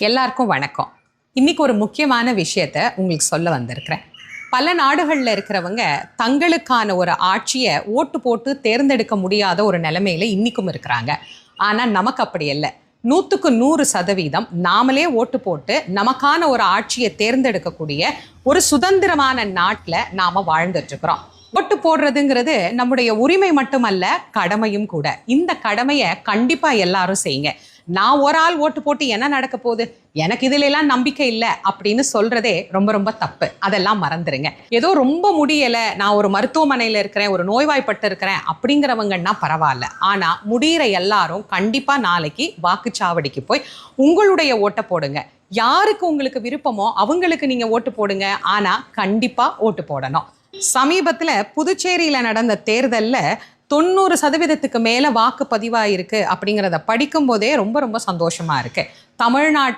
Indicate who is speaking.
Speaker 1: எல்லாருக்கும் வணக்கம். இன்னைக்கு ஒரு முக்கியமான விஷயத்த உங்களுக்கு சொல்ல வந்திருக்கிறேன். பல நாடுகளில் இருக்கிறவங்க தங்களுக்கான ஒரு ஆட்சியை ஓட்டு போட்டு தேர்ந்தெடுக்க முடியாத ஒரு நிலைமையில இன்னைக்கும் இருக்கிறாங்க. ஆனால் நமக்கு அப்படி இல்லை. 100% நாமளே ஓட்டு போட்டு நமக்கான ஒரு ஆட்சியை தேர்ந்தெடுக்கக்கூடிய ஒரு சுதந்திரமான நாட்டில் நாம வாழ்ந்துட்டு இருக்கிறோம். ஓட்டு போடுறதுங்கிறது நம்முடைய உரிமை மட்டுமல்ல, கடமையும் கூட. இந்த கடமையை கண்டிப்பா எல்லாரும் செய்யுங்க. நான் ஒரு ஆள் ஓட்டு போட்டு என்ன நடக்க போகுது, எனக்கு இதுல எல்லாம் நம்பிக்கை இல்லை அப்படின்னு சொல்றதே ரொம்ப ரொம்ப தப்பு. அதெல்லாம் மறந்துருங்க. ஏதோ ரொம்ப முடியல, நான் ஒரு மருத்துவமனையில இருக்கிறேன், ஒரு நோய்வாய்ப்பட்டு இருக்கிறேன் அப்படிங்கிறவங்கன்னா பரவாயில்ல. ஆனா முடிகிற எல்லாரும் கண்டிப்பா நாளைக்கு வாக்குச்சாவடிக்கு போய் உங்களுடைய ஓட்டை போடுங்க. யாருக்கு உங்களுக்கு விருப்பமோ அவங்களுக்கு நீங்க ஓட்டு போடுங்க. ஆனா கண்டிப்பா ஓட்டு போடணும். சமீபத்துல புதுச்சேரியில நடந்த தேர்தல்ல 90% மேல வாக்கு பதிவாயிருக்கு அப்படிங்கிறத படிக்கும் போதே ரொம்ப ரொம்ப சந்தோஷமா இருக்கு. தமிழ்நாட்டு